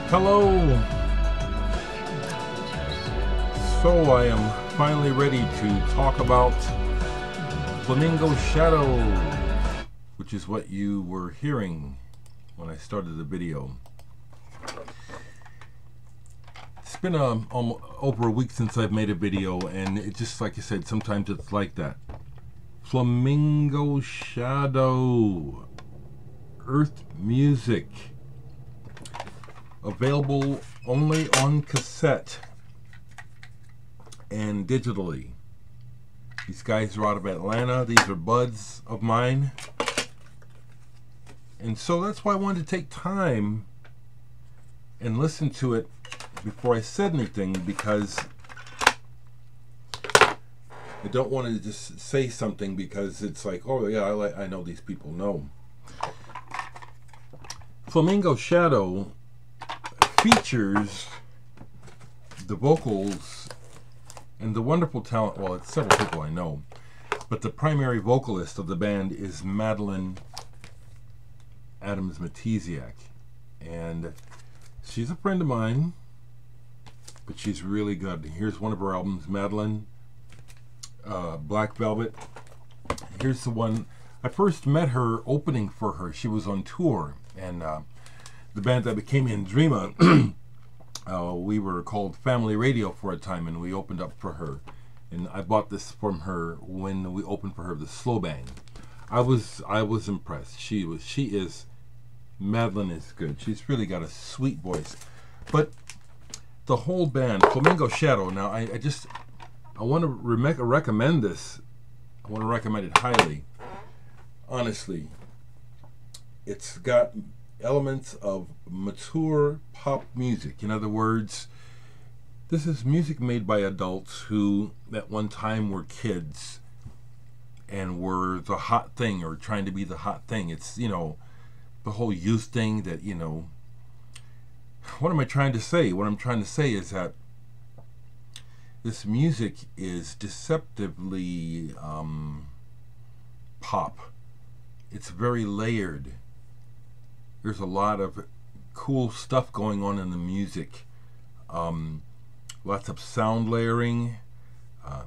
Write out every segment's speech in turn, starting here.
Hello. So I am finally ready to talk about Flamingo Shadow, which is what you were hearing when I started the video. It's been over a week since I've made a video, and it just, like I said, sometimes it's like that. Flamingo Shadow, Earth Music, available only on cassette and digitally. These guys are out of Atlanta. These are buds of mine, and so that's why I wanted to take time and listen to it before I said anything, because I don't want to just say something because it's like, oh yeah, I know these people. No. Flamingo Shadow features the vocals and the wonderful talent. Well, it's several people I know, but the primary vocalist of the band is Madeline Adams-Matesiak, and she's a friend of mine, but she's really good. Here's one of her albums, Madeline, Black Velvet. Here's the one I first met her opening for her. She was on tour, and the band that became Indrima, we were called Family Radio for a time, and we opened up for her. And I bought this from her when we opened for her, the Slow Bang. I was impressed. Madeline is good. She's really got a sweet voice. But the whole band, Flamingo Shadow. Now I want to recommend this. I want to recommend it highly. Honestly, it's got elements of mature pop music. In other words, this is music made by adults who at one time were kids and were the hot thing, or trying to be the hot thing. It's, you know, the whole youth thing that, you know, what am I trying to say? What I'm trying to say is that this music is deceptively pop. It's very layered. There's a lot of cool stuff going on in the music. Lots of sound layering.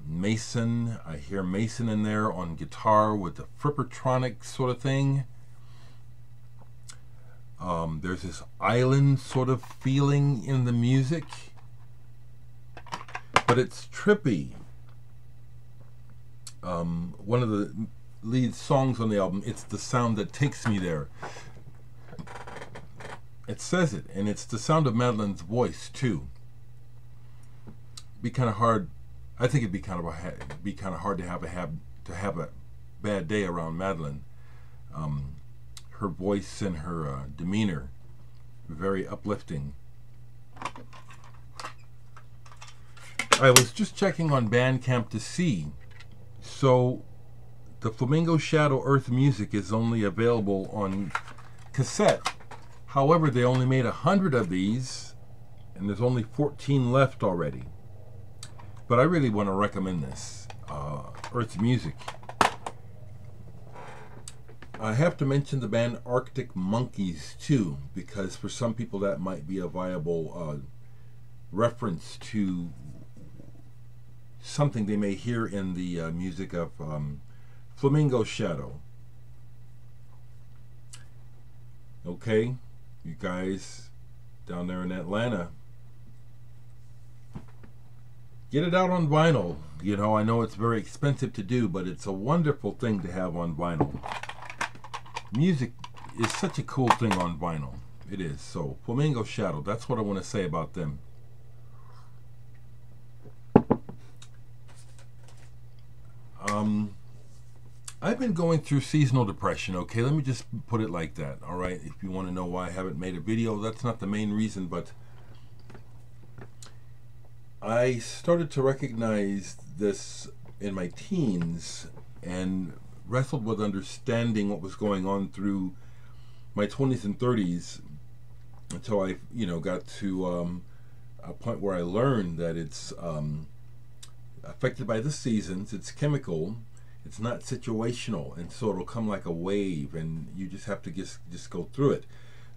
Mason, I hear Mason in there on guitar with the frippertronic sort of thing. There's this island sort of feeling in the music, but it's trippy. One of the lead songs on the album, it's the sound that takes me there. It says it, and it's the sound of Madeline's voice too. Be kind of hard. I think it'd be kind of hard to have a bad day around Madeline. Her voice and her demeanor, very uplifting. I was just checking on Bandcamp to see. So the Flamingo Shadow Earth Music is only available on cassette. However, they only made 100 of these, and there's only 14 left already. But I really want to recommend this, Earth Music. I have to mention the band Arctic Monkeys too, because for some people that might be a viable reference to something they may hear in the music of Flamingo Shadow. Okay, you guys down there in Atlanta, get it out on vinyl. You know, I know it's very expensive to do, but it's a wonderful thing to have on vinyl. Music is such a cool thing on vinyl. It is. So, Flamingo Shadow, that's what I want to say about them. I've been going through seasonal depression, okay? Let me just put it like that, all right? If you want to know why I haven't made a video, that's not the main reason, but I started to recognize this in my teens and wrestled with understanding what was going on through my 20s and 30s until I, you know, got to a point where I learned that it's affected by the seasons, it's chemical, it's not situational, and so it'll come like a wave, and you just have to just go through it.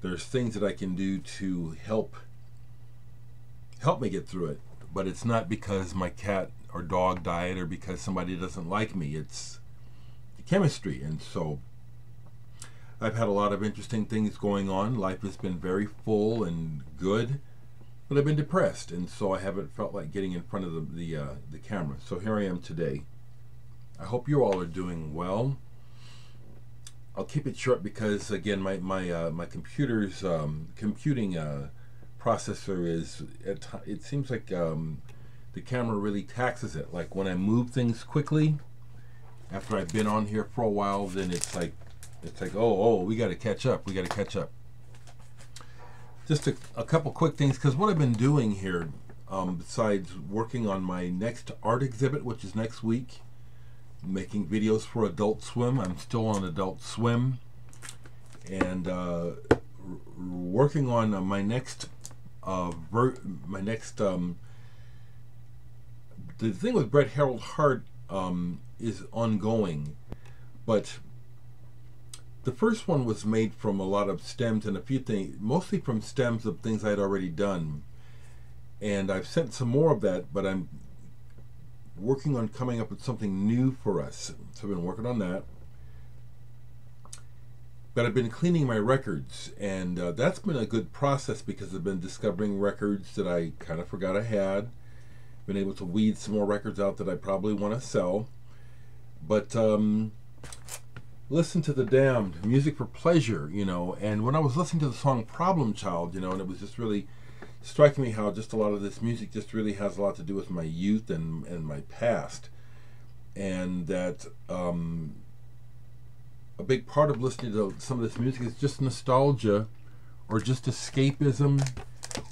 There's things that I can do to help help me get through it. But it's not because my cat or dog died or because somebody doesn't like me. It's chemistry. And so I've had a lot of interesting things going on. Life has been very full and good, but I've been depressed, and so I haven't felt like getting in front of the camera. So here I am today. I hope you all are doing well. I'll keep it short because, again, my computer's computing processor is, it seems like the camera really taxes it. Like when I move things quickly, after I've been on here for a while, then it's like, oh, we got to catch up. We got to catch up. Just a couple quick things, because what I've been doing here, besides working on my next art exhibit, which is next week, making videos for Adult Swim. I'm still on Adult Swim, and working on my next the thing with Brett Harold Hart is ongoing, but the first one was made from a lot of stems and a few things, mostly from stems of things I'd already done, and I've sent some more of that, but I'm working on coming up with something new for us. So I've been working on that, but I've been cleaning my records, and that's been a good process because I've been discovering records that I kind of forgot I had, been able to weed some more records out that I probably want to sell. But listen to the Damned, music for pleasure, you know. And when I was listening to the song Problem Child, you know, and it was just really striking me how just a lot of this music just really has a lot to do with my youth and my past, and that a big part of listening to some of this music is just nostalgia, or just escapism,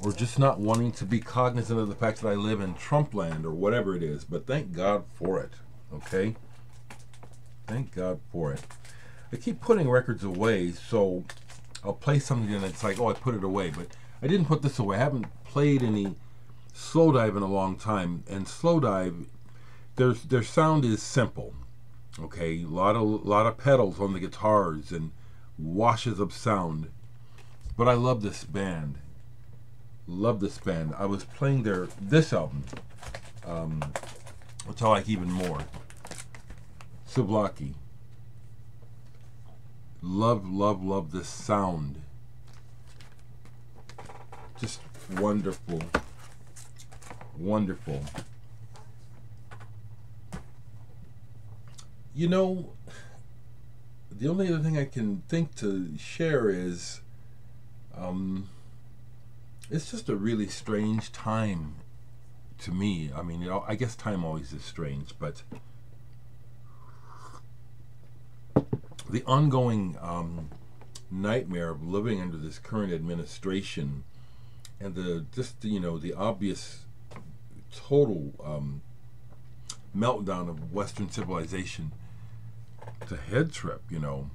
or just not wanting to be cognizant of the fact that I live in Trump land or whatever it is. But thank God for it, okay? Thank God for it. I keep putting records away, so I'll play something and it's like, oh, I put it away, but I didn't put this away. I haven't played any slow dive in a long time, and slow dive, their sound is simple, okay? A lot of pedals on the guitars and washes of sound, but I love this band. Love this band. I was playing this album, which I like even more. Souvlaki. Love this sound. Just wonderful. Wonderful. You know, the only other thing I can think to share is it's just a really strange time to me. I mean, you know, I guess time always is strange, but the ongoing nightmare of living under this current administration, and the obvious total meltdown of Western civilization. It's a head trip, you know.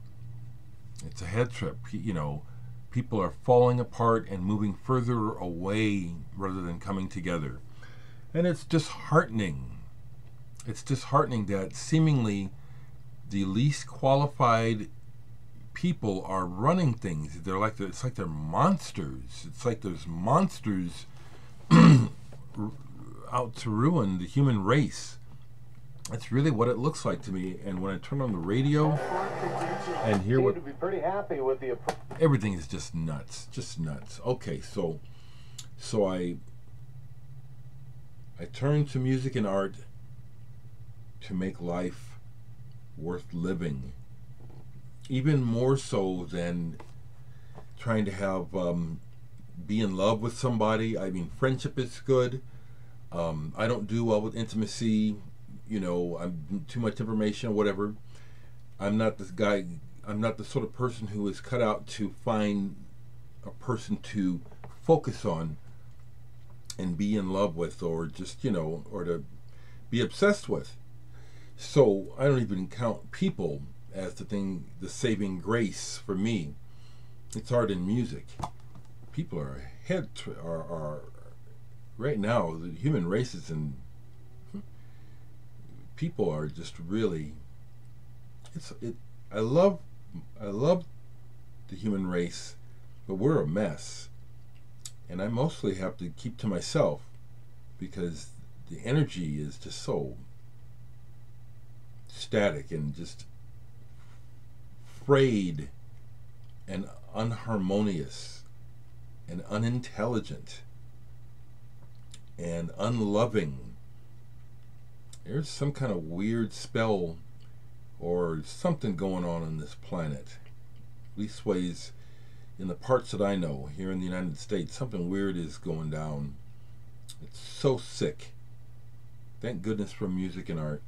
It's a head trip, you know. People are falling apart and moving further away rather than coming together. And it's disheartening. It's disheartening that seemingly the least qualified people are running things. It's like they're monsters. It's like there's monsters out to ruin the human race. That's really what it looks like to me. And when I turn on the radio and hear what, be pretty happy with the everything is just nuts, just nuts. Okay, so I turn to music and art to make life worth living, even more so than trying to have be in love with somebody. I mean, friendship is good. I don't do well with intimacy. You know, I'm too much information or whatever. I'm not this guy. I'm not the sort of person who is cut out to find a person to focus on and be in love with, or just, you know, or to be obsessed with. So I don't even count people as the saving grace for me. It's art and music. People are are right now, the human race is in. People are just really. I love the human race, but we're a mess. And I mostly have to keep to myself because the energy is just so static and just frayed and unharmonious and unintelligent and unloving. There's some kind of weird spell or something going on this planet. Leastways, in the parts that I know, here in the United States, something weird is going down. It's so sick. Thank goodness for music and art.